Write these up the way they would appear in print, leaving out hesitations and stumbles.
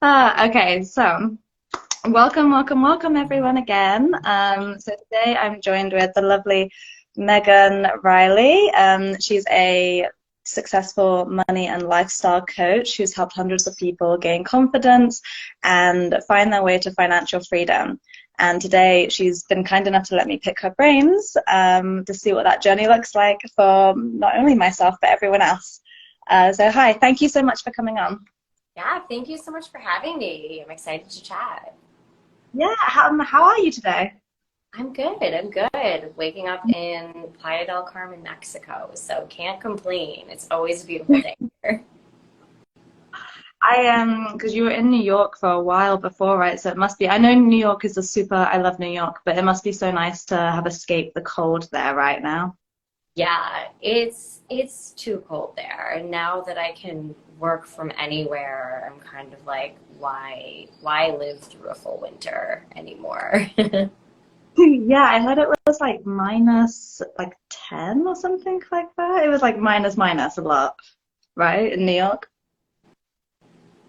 Okay, so welcome everyone again. So today I'm joined with the lovely Meghann Roily. She's a successful money and lifestyle coach who's helped hundreds of people gain confidence and find their way to financial freedom. And today she's been kind enough to let me pick her brains to see what that journey looks like for not only myself but everyone else. So hi, thank you so much for coming on. Yeah, thank you so much for having me. I'm excited to chat. Yeah, how are you today? I'm good. I'm good. Waking up in Playa del Carmen, Mexico, so can't complain. It's always a beautiful day here. Because you were in New York for a while before, right? So it must be, I know New York is I love New York, but it must be so nice to have escaped the cold there right now. Yeah, it's too cold there. And now that I can work from anywhere, I'm kind of like, why live through a full winter anymore? Yeah, I heard it was like minus like 10 or something like that. It was like minus a lot, right? In New York.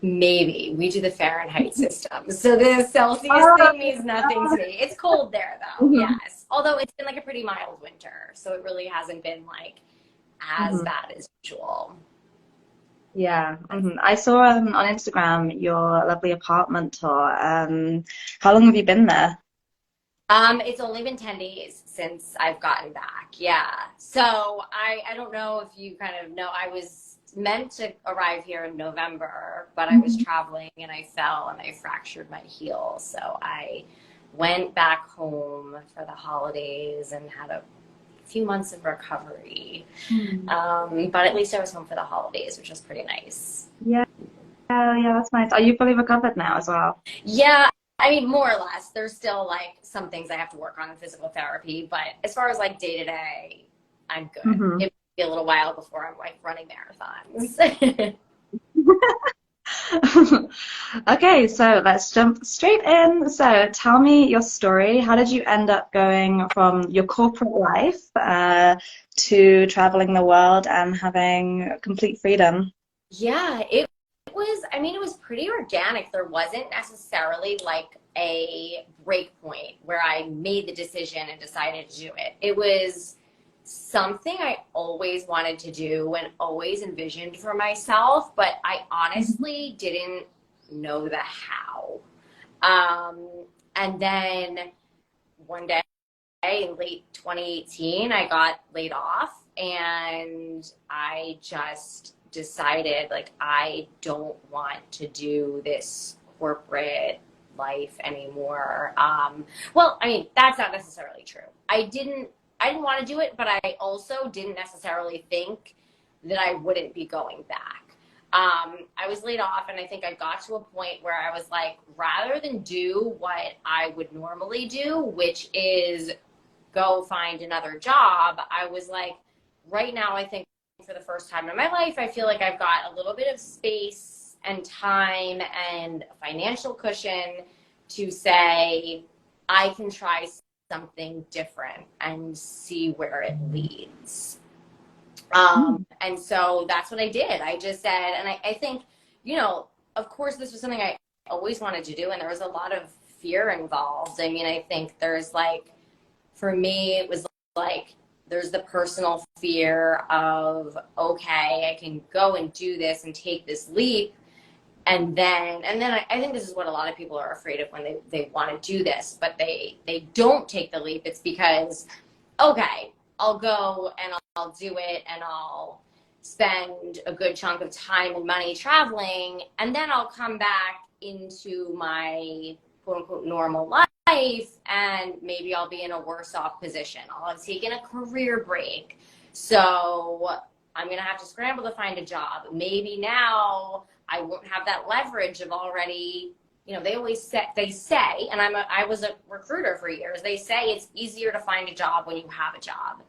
Maybe we do the Fahrenheit system. So the Celsius Oh, thing means nothing to me. It's cold there though, mhm, yes. Although it's been like a pretty mild winter, so it really hasn't been like as mhm. bad as usual. Yeah. I saw on Instagram your lovely apartment tour. How long have you been there? It's only been 10 days since I've gotten back. Yeah. So I don't know if you kind of know, I was meant to arrive here in November, but I was Mhm. traveling and I fell and I fractured my heel. So I went back home for the holidays and had a few months of recovery. Hmm. But at least I was home for the holidays, which was pretty nice. Yeah, yeah, that's nice. Are you fully recovered now as well? Yeah, I mean, more or less. There's still like some things I have to work on in physical therapy, but as far as like day to day, I'm good. Hmm. It will be a little while before I'm like running marathons. Okay, so let's jump straight in. So tell me your story. How did you end up going from your corporate life to traveling the world and having complete freedom? Yeah, it was, I mean, it was pretty organic. There wasn't necessarily like a break point where I made the decision and decided to do it. It was something I always wanted to do and always envisioned for myself, but I Mhm. honestly didn't know the how. Um, and then one day in late 2018, I got laid off and I just decided like I don't want to do this corporate life anymore. Well, I mean, that's not necessarily true. I didn't want to do it, but I also didn't necessarily think that I wouldn't be going back. I was laid off, and I think I got to a point where I was like, rather than do what I would normally do, which is go find another job, I was like, right now, I think for the first time in my life, I feel like I've got a little bit of space and time and a financial cushion to say, I can try something different and see where it leads. And so that's what I did. I just said, and I think, you know, of course, this was something I always wanted to do, and there was a lot of fear involved. I mean, I think there's like, for me, it was like there's the personal fear of, okay, I can go and do this and take this leap. And then I think this is what a lot of people are afraid of when they want to do this, but they don't take the leap. It's because, okay, I'll go and I'll do it and I'll spend a good chunk of time and money traveling, and then I'll come back into my quote unquote normal life, and maybe I'll be in a worse off position. I'll have taken a career break. So I'm going to have to scramble to find a job. Maybe now I won't have that leverage of already, you know, they say, and I was a recruiter for years. They say it's easier to find a job when you have a job.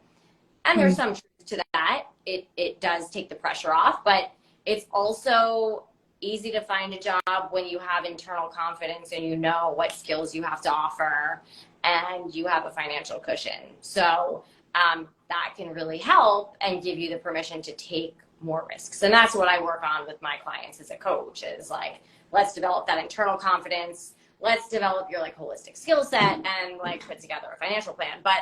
And there's Mhm. some truth to that. It does take the pressure off, but it's also easy to find a job when you have internal confidence and you know what skills you have to offer and you have a financial cushion. So that can really help and give you the permission to take more risks. And that's what I work on with my clients as a coach, is like, let's develop that internal confidence. Let's develop your like holistic skill set and like put together a financial plan. But,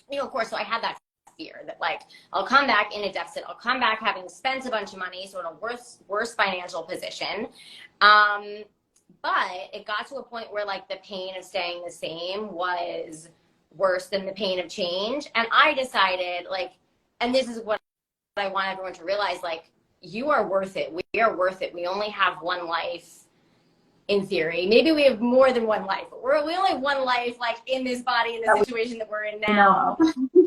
you know, of course, so I had that fear that like, I'll come back in a deficit. I'll come back having spent a bunch of money, so in a worse financial position. But it got to a point where like the pain of staying the same was worse than the pain of change. And I decided like, and this is what I want everyone to realize, like, you are worth it. We are worth it. We only have one life in theory. Maybe we have more than one life, but we only have one life, like in this body, in the situation that we're in now.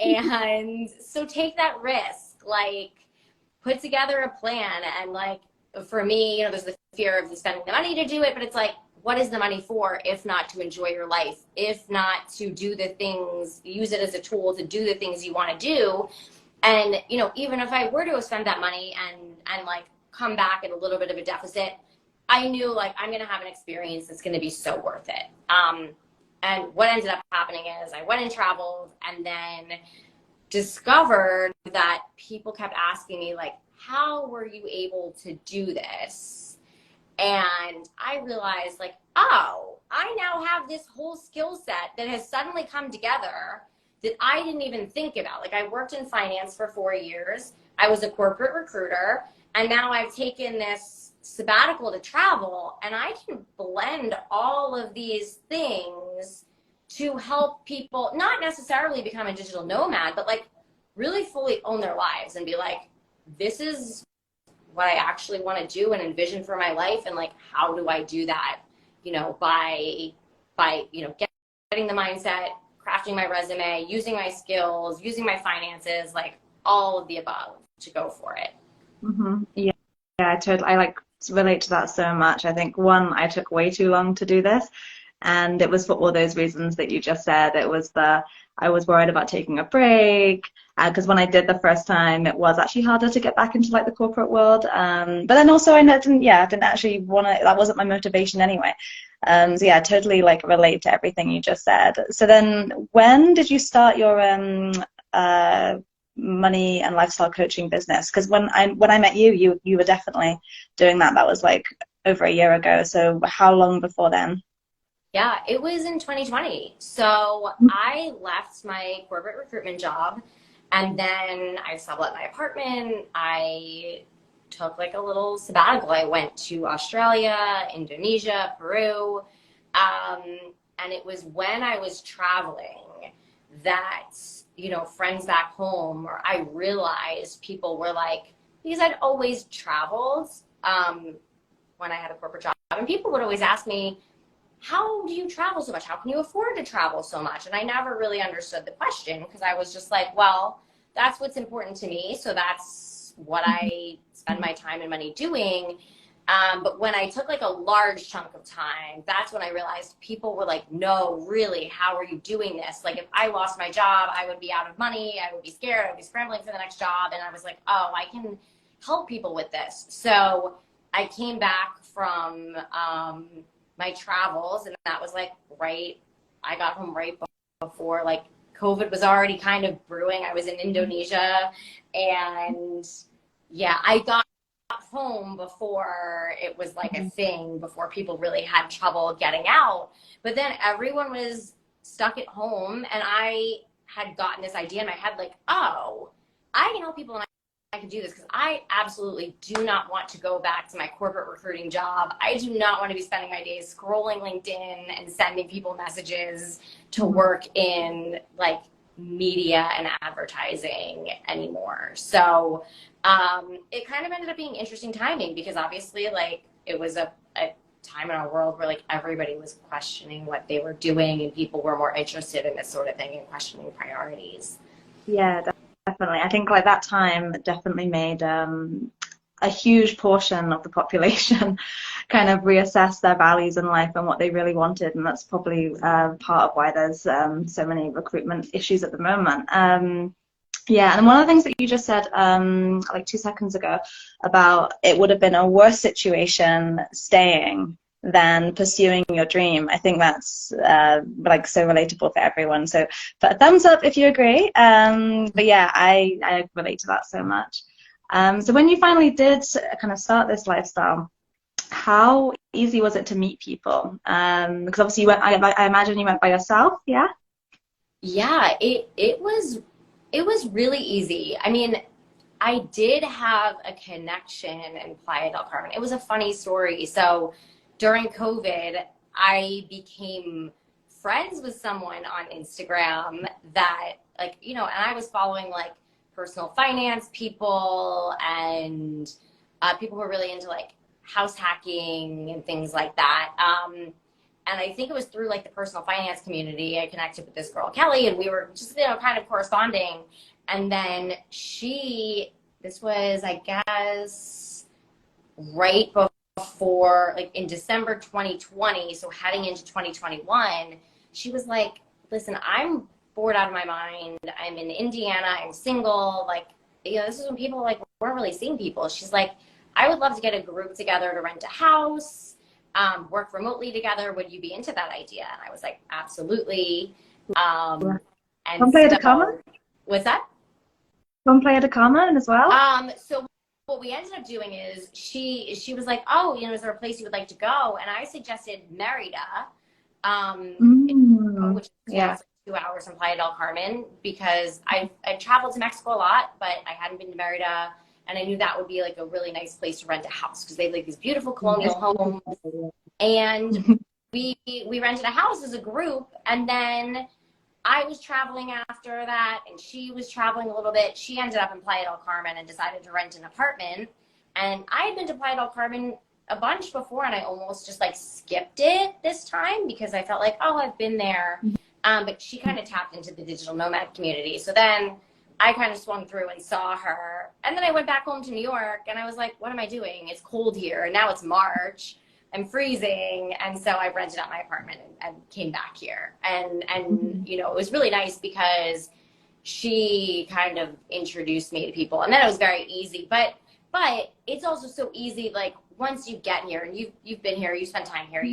And so take that risk, like put together a plan. And like, for me, you know, there's the fear of spending the money to do it, but it's like, what is the money for if not to enjoy your life, if not to do the things, use it as a tool to do the things you want to do. And, you know, even if I were to spend that money and like come back at a little bit of a deficit, I knew like I'm going to have an experience that's going to be so worth it. And what ended up happening is I went and traveled and then discovered that people kept asking me like, how were you able to do this? And I realized like, oh, I now have this whole skill set that has suddenly come together that I didn't even think about. Like I worked in finance for 4 years. I was a corporate recruiter. And now I've taken this sabbatical to travel, and I can blend all of these things to help people not necessarily become a digital nomad, but like really fully own their lives and be like, this is what I actually want to do and envision for my life. And like, how do I do that? You know, by, you know, getting the mindset, crafting my resume, using my skills, using my finances, like all of the above to go for it. Mm-hmm. Yeah, I like relate to that so much. I think one, I took way too long to do this, and it was for all those reasons that you just said. It was I was worried about taking a break, because when I did the first time, it was actually harder to get back into like the corporate world. But then also I didn't actually want to. That wasn't my motivation anyway. So yeah, I totally like relate to everything you just said. So then, when did you start your money and lifestyle coaching business? Because when I met you were definitely doing that. That was like over a year ago. So how long before then? Yeah, it was in 2020. So I left my corporate recruitment job, and then I sublet my apartment. I took like a little sabbatical. I went to Australia, Indonesia, Peru. And it was when I was traveling that, you know, friends back home, or I realized people were like, because I'd always traveled when I had a corporate job, and people would always ask me, how do you travel so much? How can you afford to travel so much? And I never really understood the question, because I was just like, well, that's what's important to me. So that's what I spend my time and money doing. But when I took like a large chunk of time, that's when I realized people were like, no, really, how are you doing this? Like if I lost my job, I would be out of money. I would be scared. I would be scrambling for the next job. And I was like, oh, I can help people with this. So I came back from my travels, and that was like I got home right before like COVID was already kind of brewing. I was in Indonesia, and yeah, I got home before it was like a thing, before people really had trouble getting out. But then everyone was stuck at home, and I had gotten this idea in my head, like, oh, I can help people, and I can do this, because I absolutely do not want to go back to my corporate recruiting job. I do not want to be spending my days scrolling LinkedIn and sending people messages to work in like media and advertising anymore. So it kind of ended up being interesting timing, because obviously like it was a time in our world where like everybody was questioning what they were doing, and people were more interested in this sort of thing and questioning priorities. Yeah, definitely. I think like that time definitely made a huge portion of the population kind of reassess their values in life and what they really wanted, and that's probably part of why there's so many recruitment issues at the moment. Yeah, and one of the things that you just said like 2 seconds ago about it would have been a worse situation staying than pursuing your dream. I think that's like so relatable for everyone. So put a thumbs up if you agree. But yeah, I relate to that so much. So when you finally did kind of start this lifestyle, how easy was it to meet people? Because obviously you went, I imagine you went by yourself, yeah? Yeah, it was really easy. I mean, I did have a connection in Playa del Carmen. It was a funny story. So during COVID, I became friends with someone on Instagram that, like, and I was following like personal finance people and people who were really into like house hacking and things like that. And I think it was through like the personal finance community I connected with this girl, Kelly, and we were just, kind of corresponding. And then this was, I guess, right before, like in December 2020, so heading into 2021, she was like, listen, I'm bored out of my mind. I'm in Indiana. I'm single. Like, this is when people like weren't really seeing people. She's like, I would love to get a group together to rent a house, work remotely together. Would you be into that idea? And I was like, absolutely. And From Playa del Carmen? so, what's that? From Playa del Carmen as well? So what we ended up doing is she was like, oh, is there a place you would like to go? And I suggested Merida, which is Yeah. 2 hours from Playa del Carmen, because I've traveled to Mexico a lot, but I hadn't been to Merida, and I knew that would be like a really nice place to rent a house because they have like these beautiful colonial homes. And we rented a house as a group, and then I was traveling after that, and she was traveling a little bit. She ended up in Playa del Carmen and decided to rent an apartment. And I had been to Playa del Carmen a bunch before, and I almost just like skipped it this time because I felt like, oh, I've been there. But she kind of tapped into the digital nomad community. So then I kind of swung through and saw her. And then I went back home to New York, and I was like, what am I doing? It's cold here. And now it's March. I'm freezing. And so I rented out my apartment and came back here. And it was really nice because she kind of introduced me to people. And then it was very easy. But it's also so easy, like once you get here and you've been here, you spend time here,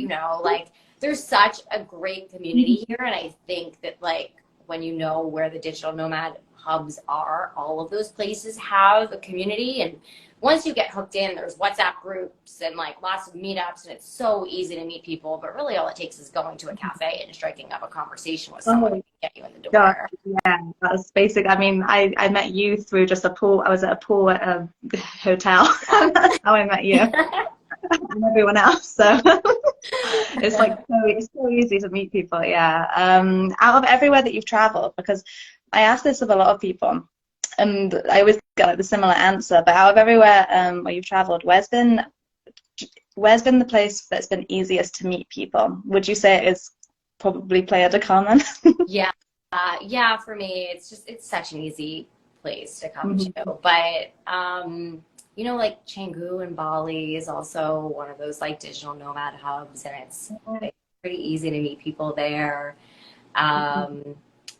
like there's such a great community here. And I think that like when you know where the digital nomad hubs are, all of those places have a community. And once you get hooked in, there's WhatsApp groups and like lots of meetups, and it's so easy to meet people. But really, all it takes is going to a cafe and striking up a conversation with someone to get you in the door. Yeah, that's basic. I mean, I met you through just a pool. I was at a pool at a hotel. That's how I met you and everyone else. So it's so easy to meet people. Yeah. Out of everywhere that you've traveled, because I ask this of a lot of people, and I always get like the similar answer. But out of everywhere where you've traveled, where's been the place that's been easiest to meet people? Would you say it is probably Playa del Carmen? Yeah, for me, it's such an easy place to come to. But like Canggu and Bali is also one of those like digital nomad hubs, and it's pretty easy to meet people there.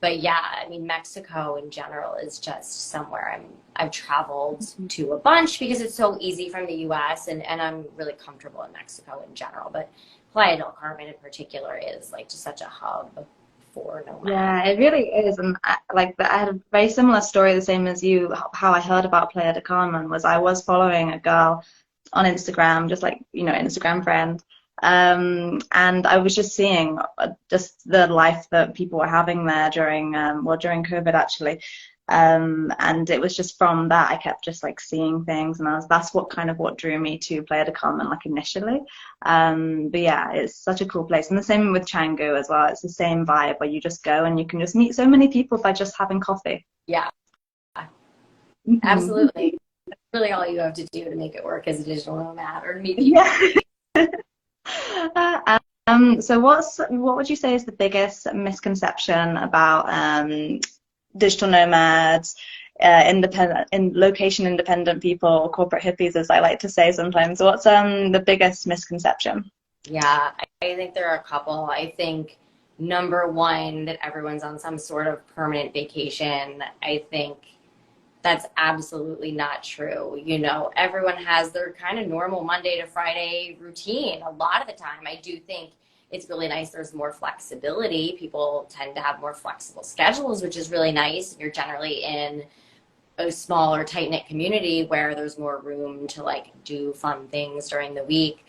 But yeah, I mean, Mexico in general is just somewhere I've traveled to a bunch because it's so easy from the US, and I'm really comfortable in Mexico in general. But Playa del Carmen in particular is like just such a hub for nomads. Yeah, it really is. And I had a very similar story, the same as you. How I heard about Playa del Carmen was I was following a girl on Instagram, just like, Instagram friend. And I was just seeing just the life that people were having there during COVID actually. And it was just from that I kept just like seeing things, and that's what drew me to Playa del Carmen like initially. But yeah, it's such a cool place, and the same with Canggu as well. It's the same vibe where you just go and you can just meet so many people by just having coffee. Yeah, absolutely. That's really all you have to do to make it work as a digital nomad or to meet people. Yeah. So what would you say is the biggest misconception about digital nomads, location independent people, or corporate hippies, as I like to say sometimes? What's the biggest misconception? Yeah, I think there are a couple. I think number one, that everyone's on some sort of permanent vacation. I think that's absolutely not true. Everyone has their kind of normal Monday to Friday routine. A lot of the time, I do think it's really nice. There's more flexibility. People tend to have more flexible schedules, which is really nice. You're generally in a smaller, tight knit community where there's more room to like do fun things during the week.